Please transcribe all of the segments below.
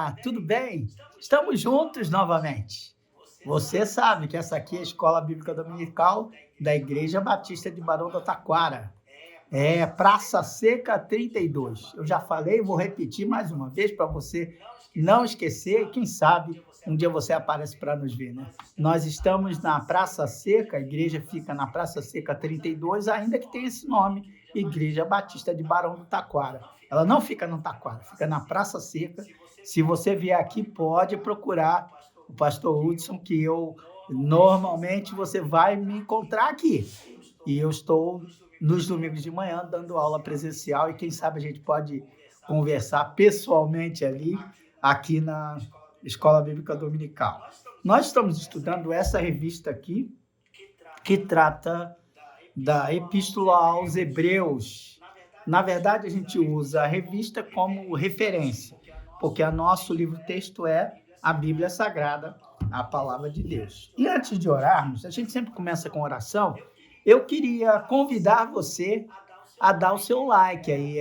Olá, tudo bem? Estamos juntos novamente. Você sabe que essa aqui é a Escola Bíblica Dominical da Igreja Batista de Barão do Taquara. É Praça Seca 32. Eu já falei, vou repetir mais uma vez para você não esquecer. E quem sabe um dia você aparece para nos ver, né? Nós estamos na Praça Seca, a igreja fica na Praça Seca 32, ainda que tenha esse nome, Igreja Batista de Barão do Taquara. Ela não fica no Taquara, fica na Praça Seca. Se você vier aqui, pode procurar o pastor Hudson, que eu normalmente você vai me encontrar aqui. E eu estou nos domingos de manhã dando aula presencial e quem sabe a gente pode conversar pessoalmente ali, aqui na Escola Bíblica Dominical. Nós estamos estudando essa revista aqui, que trata da Epístola aos Hebreus. Na verdade, a gente usa a revista como referência, porque o nosso livro-texto é a Bíblia Sagrada, a Palavra de Deus. E antes de orarmos, a gente sempre começa com oração. Eu queria convidar você a dar o seu like aí,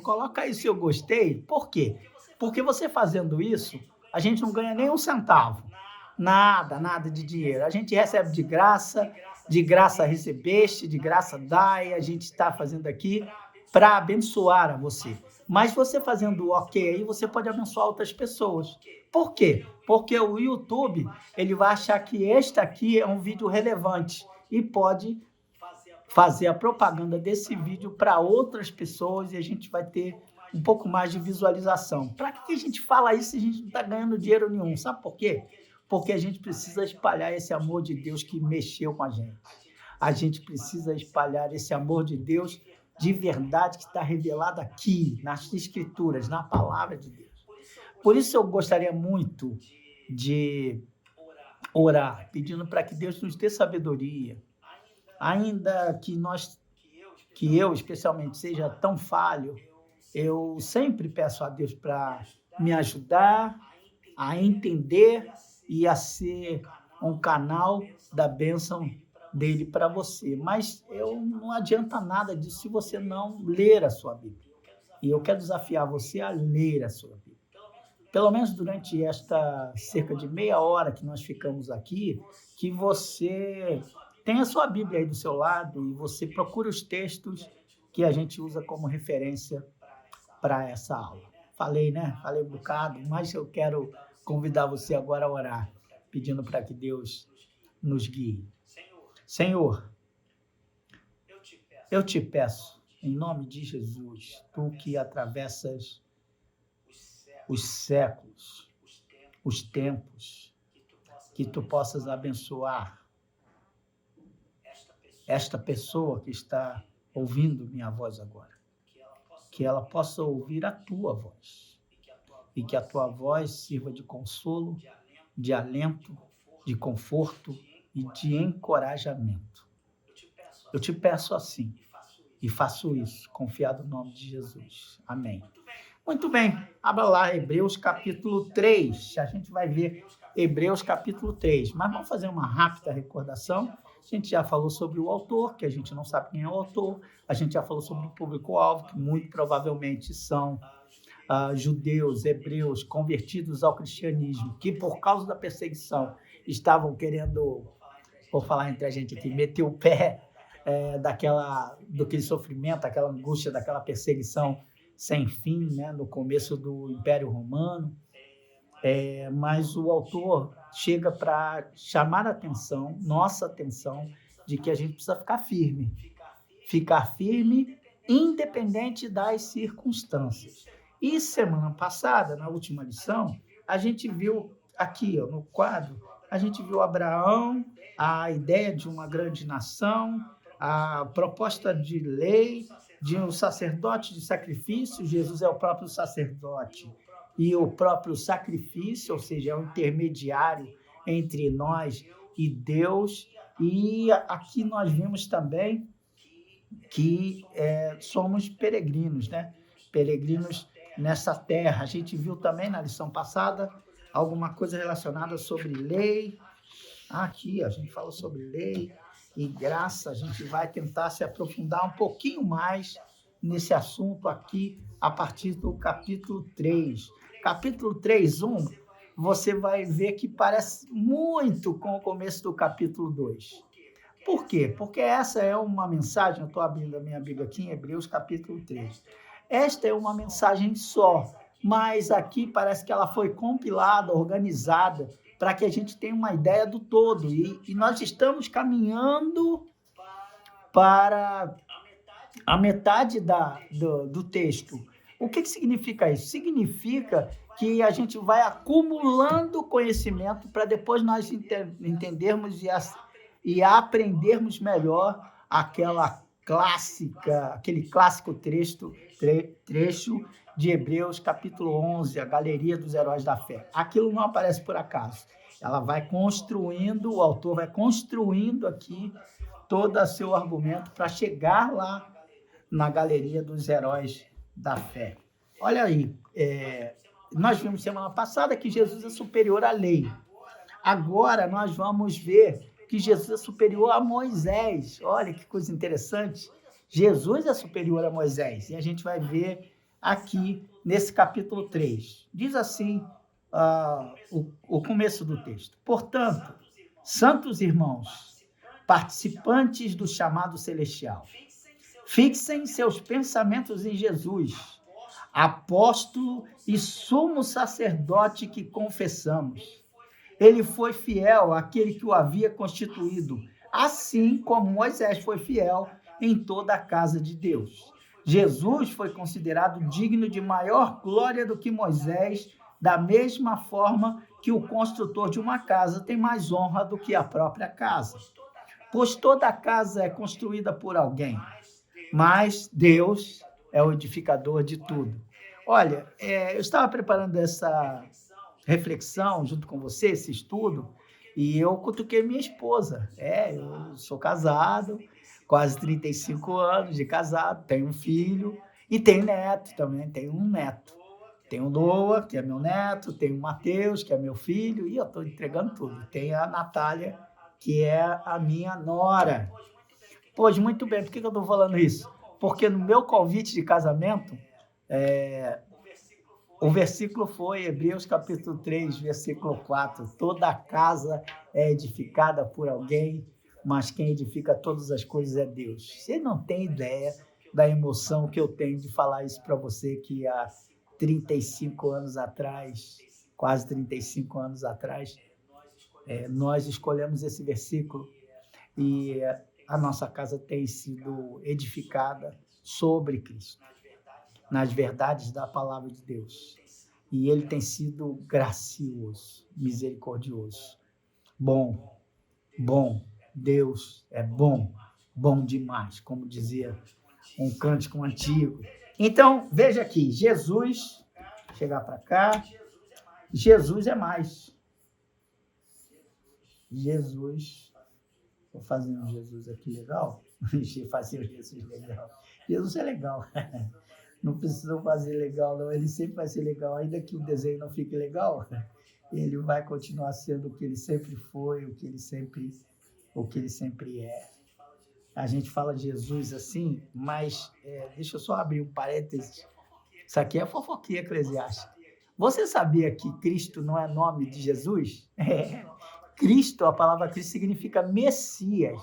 coloca aí o seu gostei. Por quê? Porque você fazendo isso, a gente não ganha nem um centavo. Nada de dinheiro. A gente recebe de graça recebeste, de graça dai, a gente está fazendo aqui para abençoar a você. Mas você fazendo o ok aí, você pode abençoar outras pessoas. Por quê? Porque o YouTube, ele vai achar que este aqui é um vídeo relevante e pode fazer a propaganda desse vídeo para outras pessoas e a gente vai ter um pouco mais de visualização. Para que a gente fala isso se a gente não está ganhando dinheiro nenhum? Sabe por quê? Porque a gente precisa espalhar esse amor de Deus que mexeu com a gente. A gente precisa espalhar esse amor de Deus de verdade que está revelado aqui, nas Escrituras, na Palavra de Deus. Por isso eu gostaria muito de orar, pedindo para que Deus nos dê sabedoria, ainda que eu especialmente seja tão falho, eu sempre peço a Deus para me ajudar a entender e a ser um canal da bênção dele para você. Mas não adianta nada disso se você não ler a sua Bíblia. E eu quero desafiar você a ler a sua Bíblia. Pelo menos durante esta cerca de meia hora que nós ficamos aqui, que você tenha a sua Bíblia aí do seu lado e você procure os textos que a gente usa como referência para essa aula. Falei, né? Falei um bocado, mas eu quero convidar você agora a orar, pedindo para que Deus nos guie. Senhor, eu te peço, em nome de Jesus, tu que atravessas os séculos, os tempos, que tu possas abençoar esta pessoa que está ouvindo minha voz agora. Que ela possa ouvir a tua voz e que a tua voz sirva de consolo, de alento, de conforto e de encorajamento. Eu te peço assim e faço isso, confiado no nome de Jesus. Amém. Muito bem, abra lá Hebreus capítulo 3. A gente vai ver Hebreus capítulo 3, mas vamos fazer uma rápida recordação. A gente já falou sobre o autor, que a gente não sabe quem é o autor. A gente já falou sobre o público-alvo, que muito provavelmente são judeus, hebreus, convertidos ao cristianismo, que por causa da perseguição estavam querendo, vou falar entre a gente aqui, meter o pé daquele sofrimento, daquela angústia, daquela perseguição sem fim, né, no começo do Império Romano. Mas o autor chega para chamar a atenção, nossa atenção, de que a gente precisa ficar firme, independente das circunstâncias. E semana passada, na última lição, a gente viu aqui, no quadro, a gente viu Abraão, a ideia de uma grande nação, a proposta de lei, de um sacerdote de sacrifício. Jesus é o próprio sacerdote e o próprio sacrifício, ou seja, é um intermediário entre nós e Deus. E aqui nós vimos também que somos peregrinos, né? Peregrinos nessa terra. A gente viu também na lição passada alguma coisa relacionada sobre lei. Aqui a gente falou sobre lei e graça. A gente vai tentar se aprofundar um pouquinho mais nesse assunto aqui a partir do capítulo 3. capítulo 3:1, você vai ver que parece muito com o começo do capítulo 2. Por quê? Porque essa é uma mensagem, eu estou abrindo a minha Bíblia aqui em Hebreus capítulo 3. Esta é uma mensagem só, mas aqui parece que ela foi compilada, organizada, para que a gente tenha uma ideia do todo. E nós estamos caminhando para a metade do texto. O que significa isso? Significa que a gente vai acumulando conhecimento para depois nós entendermos e aprendermos melhor aquele clássico trecho de Hebreus capítulo 11, a galeria dos heróis da fé. Aquilo não aparece por acaso. Ela vai construindo, o autor vai construindo aqui todo o seu argumento para chegar lá na galeria dos heróis da fé. Olha aí, nós vimos semana passada que Jesus é superior à lei. Agora nós vamos ver que Jesus é superior a Moisés. Olha que coisa interessante. Jesus é superior a Moisés. E a gente vai ver aqui nesse capítulo 3. Diz assim o começo do texto. Portanto, santos irmãos, participantes do chamado celestial, fixem seus pensamentos em Jesus, apóstolo e sumo sacerdote que confessamos. Ele foi fiel àquele que o havia constituído, assim como Moisés foi fiel em toda a casa de Deus. Jesus foi considerado digno de maior glória do que Moisés, da mesma forma que o construtor de uma casa tem mais honra do que a própria casa. Pois toda a casa é construída por alguém, mas Deus é o edificador de tudo. Olha, eu estava preparando essa reflexão junto com você, esse estudo, e eu cutuquei minha esposa. Eu sou casado, quase 35 anos de casado, tenho um filho e tenho neto também, tenho um neto. Tenho o Noah, que é meu neto, tenho o Mateus, que é meu filho, e eu estou entregando tudo. Tem a Natália, que é a minha nora. Pois, muito bem, por que eu estou falando isso? Porque no meu convite de casamento, o versículo foi Hebreus capítulo 3, versículo 4. Toda a casa é edificada por alguém, mas quem edifica todas as coisas é Deus. Você não tem ideia da emoção que eu tenho de falar isso para você, que há 35 anos atrás, quase 35 anos atrás, nós escolhemos esse versículo e a nossa casa tem sido edificada sobre Cristo, nas verdades da palavra de Deus. E ele tem sido gracioso, misericordioso, bom, Deus é bom demais, como dizia um cântico antigo. Então, veja aqui, Jesus, chegar para cá, Jesus é mais. Jesus, vou fazer um Jesus aqui legal, fazer um Jesus legal. Jesus é legal, não precisam fazer legal não, ele sempre vai ser legal, ainda que o desenho não fique legal, ele vai continuar sendo o que ele sempre foi, o que ele sempre é. A gente fala de Jesus assim, mas deixa eu só abrir um parênteses. Isso aqui é fofoquinha eclesiástica. Você sabia que Cristo não é nome de Jesus? Cristo, a palavra Cristo significa Messias.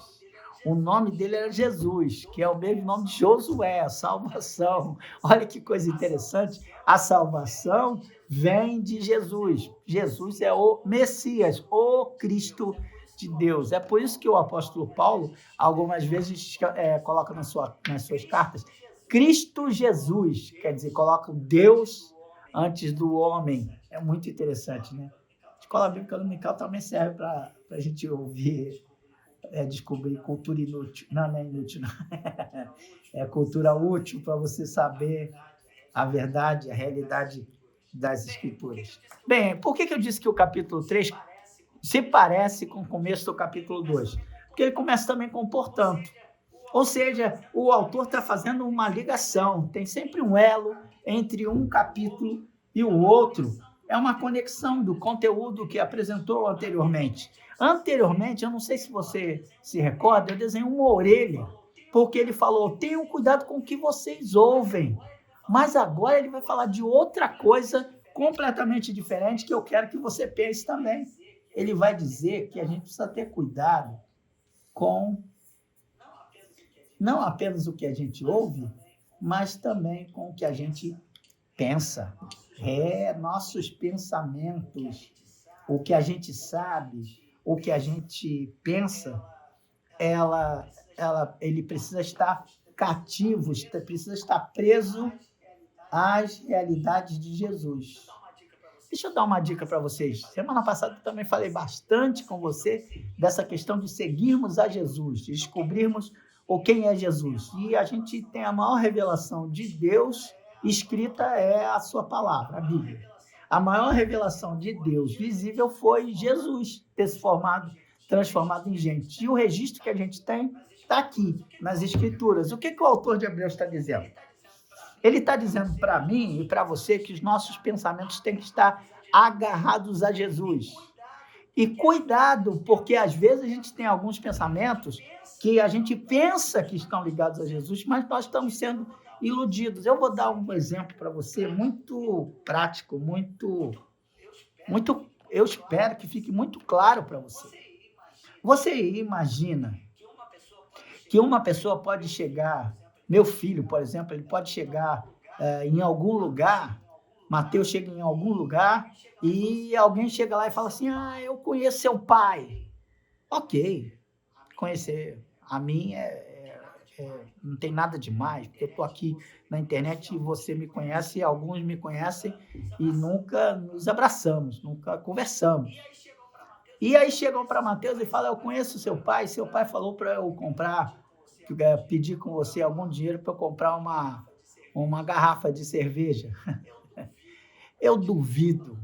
O nome dele era Jesus, que é o mesmo nome de Josué, a salvação. Olha que coisa interessante. A salvação vem de Jesus. Jesus é o Messias, o Cristo de Deus. É por isso que o apóstolo Paulo, algumas vezes, coloca nas suas cartas, Cristo Jesus, quer dizer, coloca o Deus antes do homem. É muito interessante, né? A escola bíblica dominical também serve para a gente ouvir, descobrir cultura inútil. Não é inútil, não. É cultura útil para você saber a verdade, a realidade das Escrituras. Bem, por que eu disse que o capítulo 3 se parece com o começo do capítulo 2? Porque ele começa também com portanto. Ou seja, o autor está fazendo uma ligação, tem sempre um elo entre um capítulo e o outro. É uma conexão do conteúdo que apresentou anteriormente. Anteriormente, eu não sei se você se recorda, eu desenhei uma orelha, porque ele falou, tenham cuidado com o que vocês ouvem. Mas agora ele vai falar de outra coisa completamente diferente que eu quero que você pense também. Ele vai dizer que a gente precisa ter cuidado com não apenas o que a gente ouve, mas também com o que a gente pensa. Nossos pensamentos, o que a gente sabe, o que a gente pensa, ele precisa estar cativo, precisa estar preso às realidades de Jesus. Deixa eu dar uma dica para vocês. Semana passada eu também falei bastante com você dessa questão de seguirmos a Jesus, de descobrirmos quem é Jesus. E a gente tem a maior revelação de Deus escrita é a sua palavra, a Bíblia. A maior revelação de Deus visível foi Jesus ter se transformado em gente. E o registro que a gente tem está aqui, nas Escrituras. O que o autor de Hebreus está dizendo? Ele está dizendo para mim e para você que os nossos pensamentos têm que estar agarrados a Jesus. E cuidado, porque às vezes a gente tem alguns pensamentos que a gente pensa que estão ligados a Jesus, mas nós estamos sendo iludidos. Eu vou dar um exemplo para você muito prático, muito, eu espero que fique muito claro para você. Você imagina que uma pessoa pode chegar, meu filho, por exemplo, ele pode chegar em algum lugar, Mateus chega em algum lugar e alguém chega lá e fala assim, eu conheço seu pai. Ok, conhecer a mim não tem nada demais, porque eu estou aqui na internet e você me conhece, alguns me conhecem e nunca nos abraçamos, nunca conversamos. E aí chegam para Mateus e falam, eu conheço seu pai falou para eu pedir com você algum dinheiro para eu comprar uma garrafa de cerveja. Eu duvido,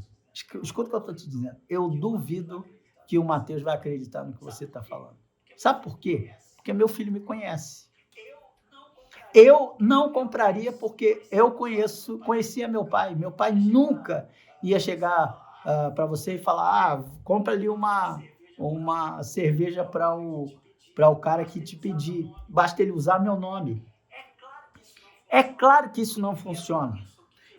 escuta o que eu estou te dizendo, eu duvido que o Mateus vai acreditar no que você está falando. Sabe por quê? Porque meu filho me conhece. Eu não compraria porque eu conhecia meu pai. Meu pai nunca ia chegar para você e falar, compra ali uma cerveja para o cara que te pedir. Basta ele usar meu nome. É claro que isso não funciona.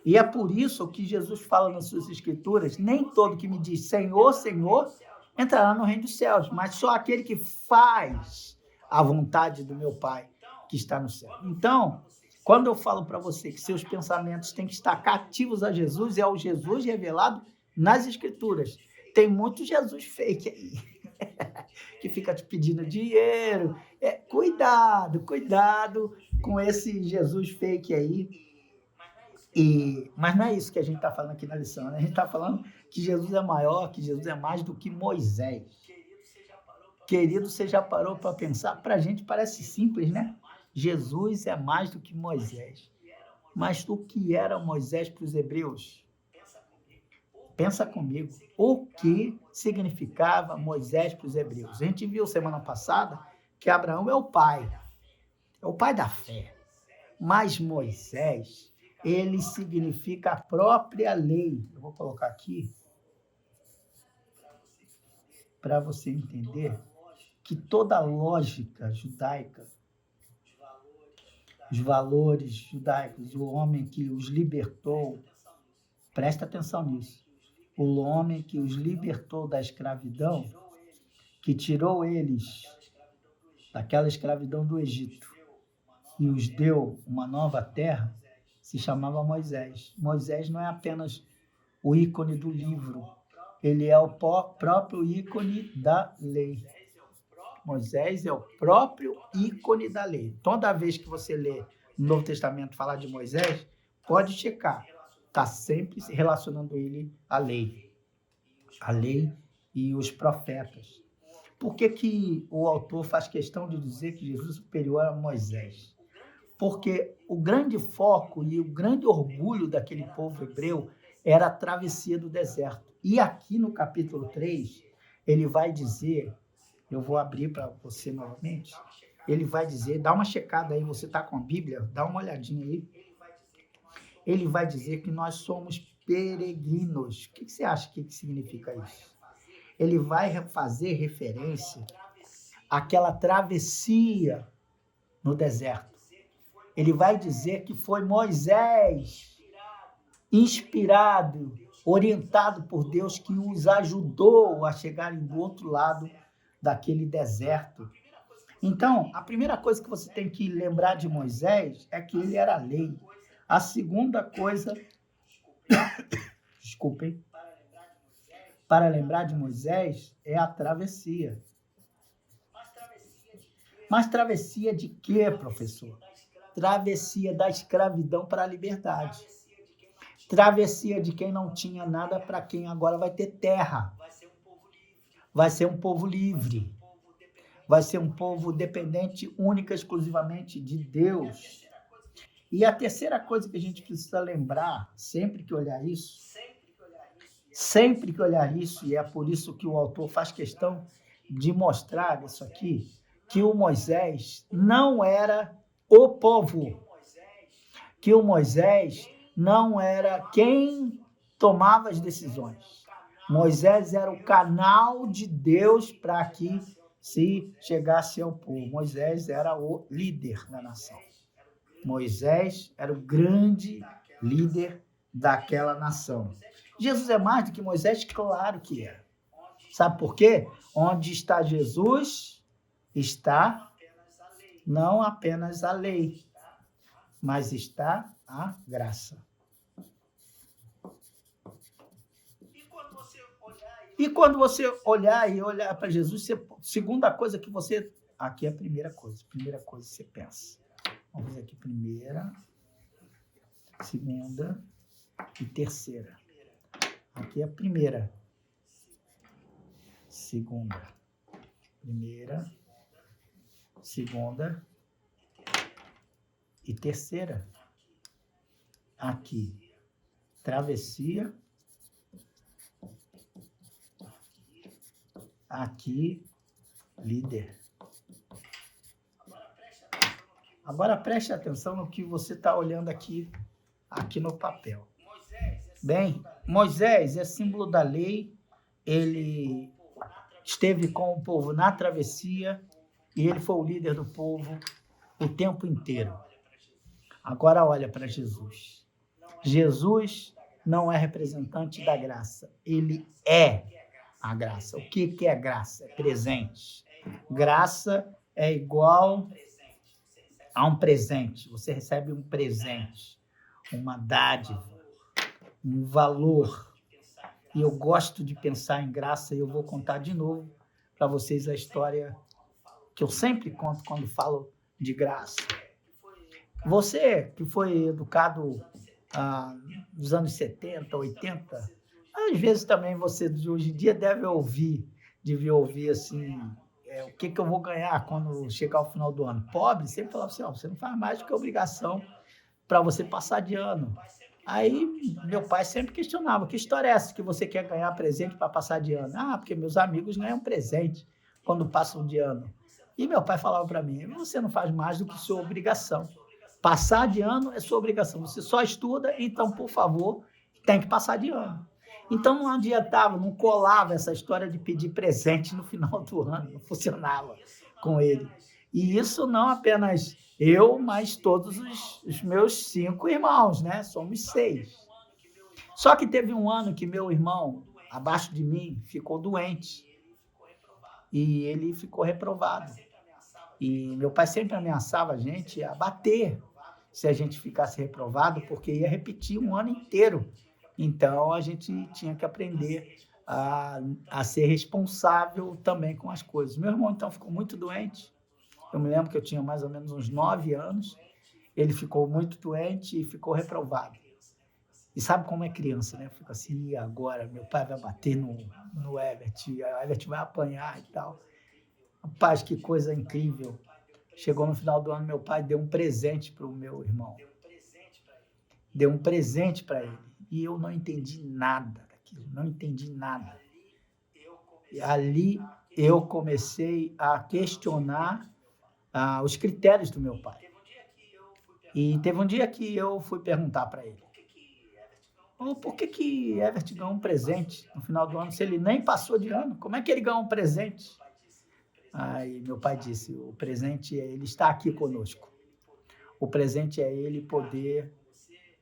E é por isso que Jesus fala nas suas escrituras, nem todo que me diz Senhor, Senhor, entrará no reino dos céus, mas só aquele que faz a vontade do meu Pai que está no céu. Então, quando eu falo para você que seus pensamentos têm que estar cativos a Jesus, é o Jesus revelado nas escrituras. Tem muito Jesus fake aí, que fica te pedindo dinheiro. Cuidado com esse Jesus fake aí. Mas não é isso que a gente está falando aqui na lição, né? A gente está falando que Jesus é maior, que Jesus é mais do que Moisés. Querido, você já parou para pensar? Para a gente parece simples, né? Jesus é mais do que Moisés. Mas o que era Moisés para os hebreus? Pensa comigo. O que significava Moisés para os hebreus? A gente viu semana passada que Abraão é o pai da fé. Mas Moisés, ele significa a própria lei. Eu vou colocar aqui para você entender que toda a lógica judaica, os valores judaicos, o homem que os libertou, presta atenção nisso, o homem que os libertou da escravidão, que tirou eles daquela escravidão do Egito e os deu uma nova terra, se chamava Moisés. Moisés não é apenas o ícone do livro, ele é o próprio ícone da lei. Moisés é o próprio ícone da lei. Toda vez que você lê no Novo Testamento falar de Moisés, pode checar. Está sempre se relacionando ele à lei. A lei e os profetas. Por que o autor faz questão de dizer que Jesus é superior a Moisés? Porque o grande foco e o grande orgulho daquele povo hebreu era a travessia do deserto. E aqui no capítulo 3, ele vai dizer, eu vou abrir para você novamente, ele vai dizer, dá uma checada aí, você está com a Bíblia, dá uma olhadinha aí. Ele vai dizer que nós somos peregrinos. O que você acha que significa isso? Ele vai fazer referência àquela travessia no deserto. Ele vai dizer que foi Moisés, inspirado orientado por Deus, que os ajudou a chegarem do outro lado daquele deserto. Então, a primeira coisa que você tem que lembrar de Moisés é que ele era a lei. A segunda coisa, desculpem, para lembrar de Moisés é a travessia. Mas travessia de quê, professor? Travessia da escravidão para a liberdade. Travessia de quem não tinha nada para quem agora vai ter terra. Vai ser um povo livre. Vai ser um povo dependente única e exclusivamente de Deus. E a terceira coisa que a gente precisa lembrar, sempre que olhar isso, e é por isso que o autor faz questão de mostrar isso aqui, que o Moisés não era o povo, que o Moisés não era quem tomava as decisões. Moisés era o canal de Deus para que se chegasse ao povo. Moisés era o líder da nação. Moisés era o grande líder daquela nação. Jesus é mais do que Moisés? Claro que é. Sabe por quê? Onde está Jesus, está não apenas a lei, mas está a graça. E quando você olhar para Jesus, segunda coisa que você... Aqui é a primeira coisa que você pensa. Vamos ver aqui, primeira, segunda e terceira. Aqui é a primeira, segunda, primeira, segunda e terceira. Aqui, travessia. Aqui, líder. Agora preste atenção no que você está olhando aqui no papel. Bem, Moisés é símbolo da lei, ele esteve com o povo na travessia e ele foi o líder do povo o tempo inteiro. Agora olha para Jesus. Jesus não é representante da graça, ele é a graça. O que é graça? É presente. Graça é igual a um presente. Você recebe um presente, uma dádiva, um valor. E eu gosto de pensar em graça e eu vou contar de novo para vocês a história que eu sempre conto quando falo de graça. Você que foi educado nos anos 70, 80, às vezes também você de hoje em dia devia ouvir assim, o que eu vou ganhar quando chegar ao final do ano. Pobre sempre falava assim, você não faz mais do que obrigação para você passar de ano. Aí meu pai sempre questionava, que história é essa que você quer ganhar presente para passar de ano? Porque meus amigos ganham presente quando passam de ano. E meu pai falava para mim, você não faz mais do que sua obrigação. Passar de ano é sua obrigação. Você só estuda, então, por favor, tem que passar de ano. Então não adiantava, não colava essa história de pedir presente no final do ano, não funcionava com ele. E isso não apenas eu, mas todos os meus 5 irmãos, né? Somos 6. Só que teve um ano que meu irmão, abaixo de mim, ficou doente. E ele ficou reprovado. E meu pai sempre ameaçava a gente a bater se a gente ficasse reprovado, porque ia repetir um ano inteiro. Então, a gente tinha que aprender a ser responsável também com as coisas. Meu irmão, então, ficou muito doente. Eu me lembro que eu tinha mais ou menos uns 9 anos. Ele ficou muito doente e ficou reprovado. E sabe como é criança, né? Fica assim, e agora? Meu pai vai bater no Evert, o Evert vai apanhar e tal. Rapaz, que coisa incrível. Chegou no final do ano, meu pai deu um presente para o meu irmão. Deu um presente para ele. E eu não entendi nada daquilo, não entendi nada. E ali eu comecei a questionar os critérios do meu pai. E teve um dia que eu fui perguntar para ele, por que Evert ganhou um presente no final do ano, se ele nem passou de ano? Como é que ele ganhou um presente? Aí meu pai disse, o presente é ele estar aqui conosco. O presente é ele poder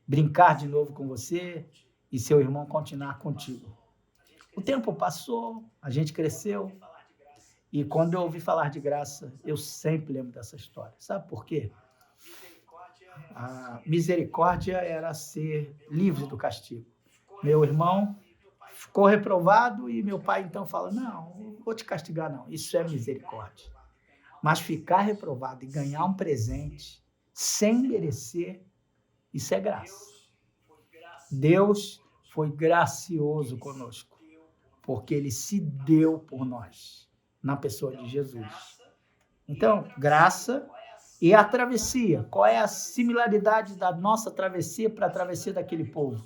brincar de novo com você e seu irmão continuar contigo. O tempo passou, a gente cresceu, e quando eu ouvi falar de graça, eu sempre lembro dessa história. Sabe por quê? A misericórdia era ser livre do castigo. Meu irmão ficou reprovado e meu pai então fala, não vou te castigar não, isso é misericórdia. Mas ficar reprovado e ganhar um presente sem merecer, isso é graça. Deus foi gracioso conosco, porque ele se deu por nós, na pessoa de Jesus. Então, graça e a travessia. Qual é a similaridade da nossa travessia para a travessia daquele povo?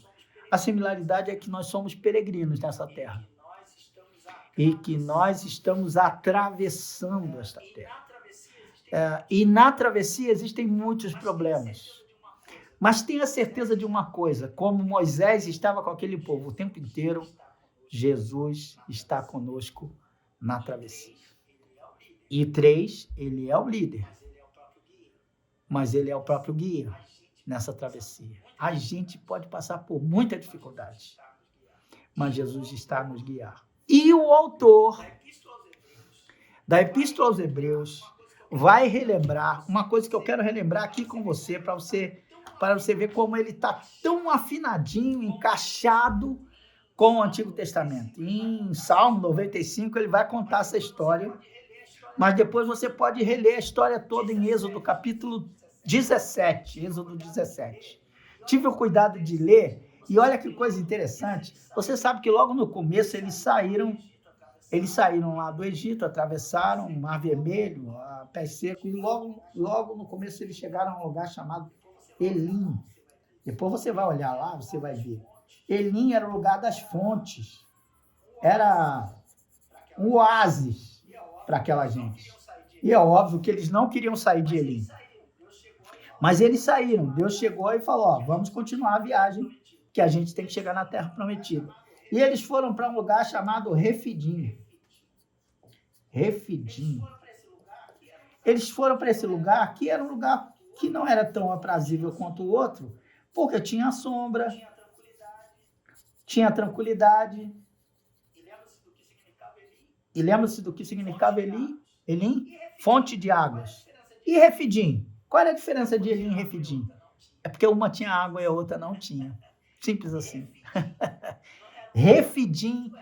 A similaridade é que nós somos peregrinos nessa terra e que nós estamos atravessando esta terra. E na travessia existem muitos problemas. Mas tenha certeza de uma coisa, como Moisés estava com aquele povo o tempo inteiro, Jesus está conosco na travessia. E 3, ele é o líder, mas ele é o próprio guia nessa travessia. A gente pode passar por muita dificuldade, mas Jesus está a nos guiar. E o autor da Epístola aos Hebreus vai relembrar uma coisa que eu quero relembrar aqui com você, para você ver como ele está tão afinadinho, encaixado com o Antigo Testamento. Em Salmo 95, ele vai contar essa história, mas depois você pode reler a história toda em Êxodo, capítulo 17. Êxodo 17. Tive o cuidado de ler, e olha que coisa interessante. Você sabe que logo no começo eles saíram lá do Egito, atravessaram o Mar Vermelho, a pé seco, e logo no começo eles chegaram a um lugar chamado Elim. Depois você vai olhar lá, você vai ver. Elim era o lugar das fontes. Era um oásis para aquela gente. E é óbvio que eles não queriam sair de Elim. Mas eles saíram. Deus chegou e falou, vamos continuar a viagem, que a gente tem que chegar na Terra Prometida. E eles foram para um lugar chamado Refidim. Refidim. Eles foram para esse lugar, que era um lugar que não era tão aprazível quanto o outro, porque tinha sombra, tinha tranquilidade. E lembra-se do que significava Elim? Elim? Fonte de águas. E Refidim? Qual era a diferença de Elim e Refidim? É porque uma tinha água e a outra não tinha. Simples assim. Refidim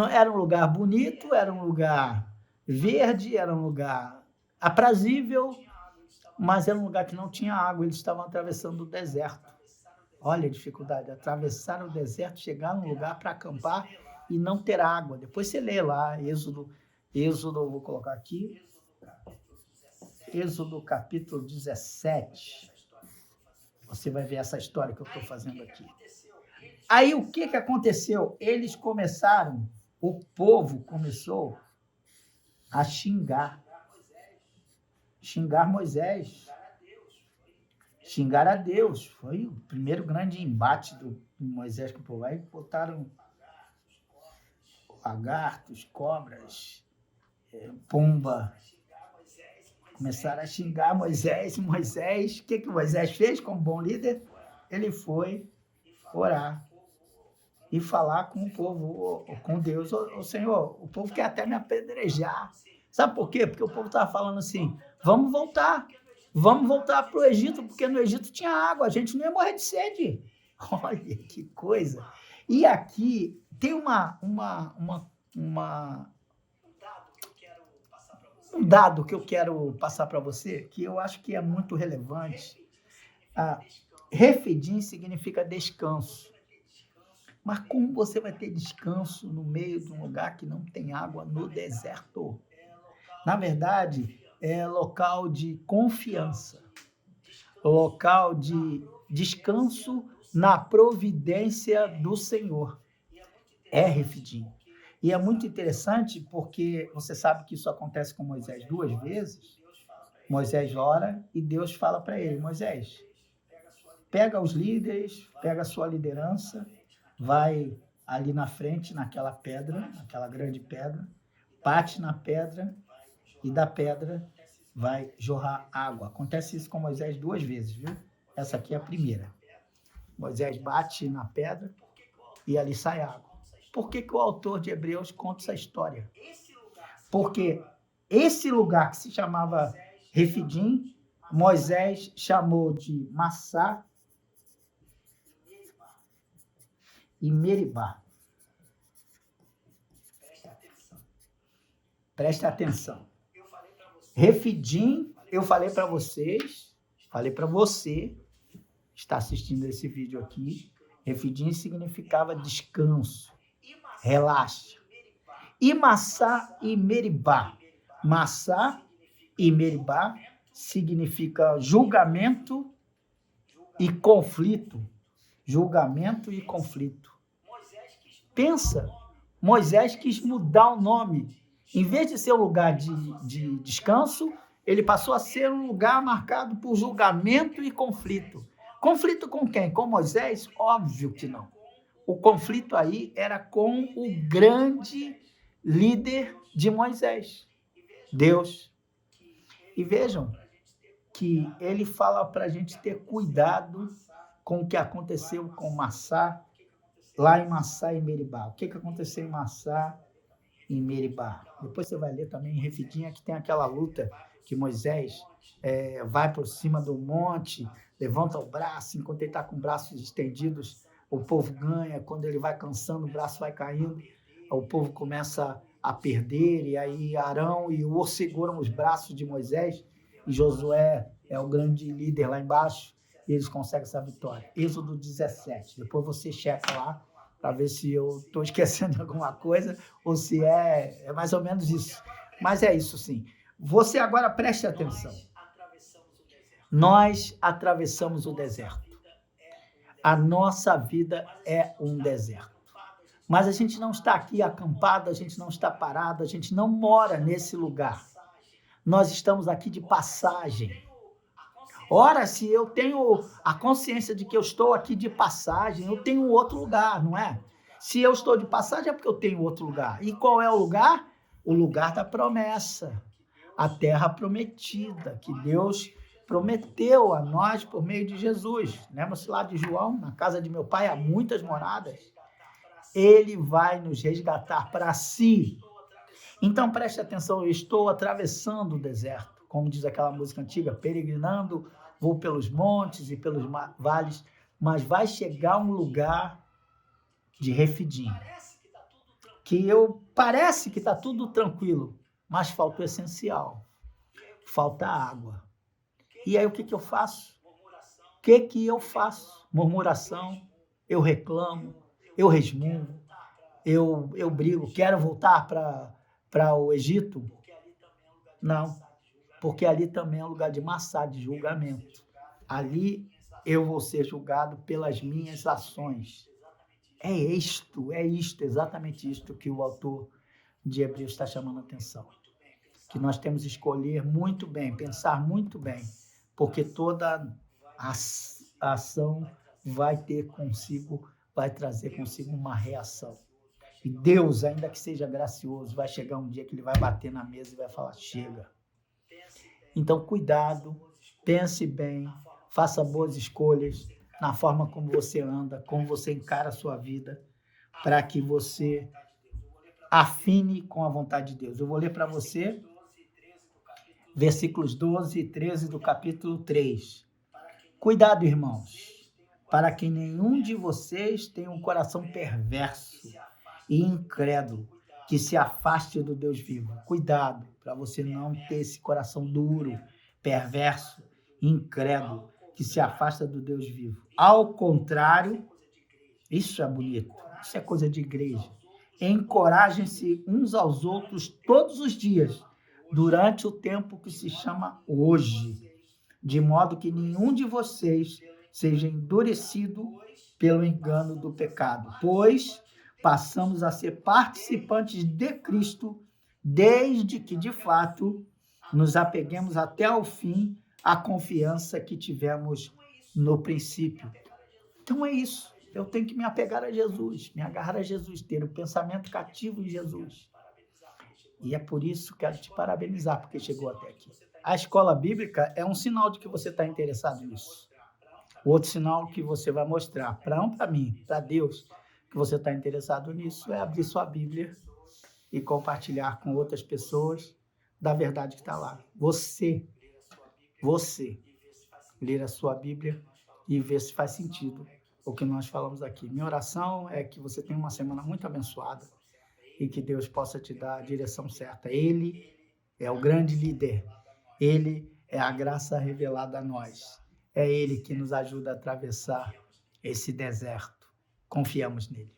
era um lugar bonito, era um lugar verde, era um lugar aprazível, mas era um lugar que não tinha água, eles estavam atravessando o deserto. Olha a dificuldade, atravessar o deserto, chegar num lugar para acampar e não ter água. Depois você lê lá, Êxodo, vou colocar aqui, Êxodo capítulo 17. Você vai ver essa história que eu estou fazendo aqui. Aí o que aconteceu? O povo começou a xingar Moisés, xingar a Deus. Foi o primeiro grande embate do Moisés com o povo. Aí botaram lagartos, cobras, pomba. Começaram a xingar Moisés. O que Moisés fez como bom líder? Ele foi orar e falar com o povo, com Deus. Ô Senhor, o povo quer até me apedrejar. Sabe por quê? Porque o povo estava falando assim, vamos voltar para o Egito, porque no Egito tinha água, a gente não ia morrer de sede. Olha que coisa. E aqui tem um dado que eu quero passar para você, que eu acho que é muito relevante. Refidim significa descanso. Mas como você vai ter descanso no meio de um lugar que não tem água no deserto? Na verdade, é local de confiança, local de descanso na providência do Senhor. É Refidim. E é muito interessante porque você sabe que isso acontece com Moisés 2 vezes. Moisés ora e Deus fala para ele, Moisés, pega os líderes, pega a sua liderança, vai ali na frente, naquela pedra, aquela grande pedra, bate na pedra e da pedra vai jorrar água. Acontece isso com Moisés 2 vezes, viu? Essa aqui é a primeira. Moisés bate na pedra e ali sai água. Por que o autor de Hebreus conta essa história? Porque esse lugar que se chamava Refidim, Moisés chamou de Massá e Meribá. Preste atenção. Refidim, eu falei para vocês, falei para você, está assistindo esse vídeo aqui, Refidim significava descanso, relaxa. E Massá e Meribá. Massá e Meribá significa julgamento e conflito. Julgamento e conflito. Pensa, Moisés quis mudar o nome. Em vez de ser um lugar de descanso, ele passou a ser um lugar marcado por julgamento e conflito. Conflito com quem? Com Moisés? Óbvio que não. O conflito aí era com o grande líder de Moisés, Deus. E vejam que ele fala para a gente ter cuidado com o que aconteceu com Massá, lá em Massá e Meribá. O que aconteceu em Massá e Meribá? Depois você vai ler também em Refidim, que tem aquela luta que Moisés vai por cima do monte, levanta o braço, enquanto ele está com os braços estendidos, o povo ganha. Quando ele vai cansando, o braço vai caindo, o povo começa a perder, e aí Arão e Hur seguram os braços de Moisés, e Josué é o grande líder lá embaixo, e eles conseguem essa vitória. Êxodo 17, depois você checa lá, para ver se eu estou esquecendo alguma coisa, ou se é mais ou menos isso. Mas é isso sim. Você agora preste atenção. Nós atravessamos o deserto. A nossa vida é um deserto. Mas a gente não está aqui acampado, a gente não está parado, a gente não mora nesse lugar. Nós estamos aqui de passagem. Ora, se eu tenho a consciência de que eu estou aqui de passagem, eu tenho outro lugar, não é? Se eu estou de passagem é porque eu tenho outro lugar. E qual é o lugar? O lugar da promessa. A terra prometida, que Deus prometeu a nós por meio de Jesus. Lembra-se lá de João? Na casa de meu pai há muitas moradas. Ele vai nos resgatar para si. Então preste atenção, eu estou atravessando o deserto, como diz aquela música antiga, peregrinando, vou pelos montes e pelos vales, mas vai chegar um lugar de Refidim, que parece que está tudo tranquilo, mas falta o essencial, falta água. E aí o que eu faço? O que eu faço? Murmuração, eu reclamo, eu resmungo, eu brigo, quero voltar para o Egito? Não, porque ali também é um lugar de Massá, de julgamento. Ali eu vou ser julgado pelas minhas ações. É isto, exatamente isto que o autor de Hebreus está chamando a atenção. Que nós temos que escolher muito bem, pensar muito bem, porque toda ação vai trazer consigo uma reação. E Deus, ainda que seja gracioso, vai chegar um dia que ele vai bater na mesa e vai falar, chega. Então, cuidado, pense bem, faça boas escolhas na forma como você anda, como você encara a sua vida, para que você afine com a vontade de Deus. Eu vou ler para você versículos 12 e 13 do capítulo 3. Cuidado, irmãos, para que nenhum de vocês tenha um coração perverso e incrédulo, que se afaste do Deus vivo. Cuidado, para você não ter esse coração duro, perverso, incrédulo, que se afasta do Deus vivo. Ao contrário, isso é bonito, isso é coisa de igreja. Encorajem-se uns aos outros todos os dias, durante o tempo que se chama hoje, de modo que nenhum de vocês seja endurecido pelo engano do pecado, pois passamos a ser participantes de Cristo, desde que, de fato, nos apeguemos até ao fim à confiança que tivemos no princípio. Então é isso. Eu tenho que me apegar a Jesus, me agarrar a Jesus, ter o pensamento cativo em Jesus. E é por isso que quero te parabenizar, porque chegou até aqui. A escola bíblica é um sinal de que você está interessado nisso. Outro sinal que você vai mostrar para mim, para Deus, que você está interessado nisso, é abrir sua Bíblia e compartilhar com outras pessoas da verdade que está lá. Você, ler a sua Bíblia e ver se faz sentido o que nós falamos aqui. Minha oração é que você tenha uma semana muito abençoada e que Deus possa te dar a direção certa. Ele é o grande líder. Ele é a graça revelada a nós. É Ele que nos ajuda a atravessar esse deserto. Confiamos nele.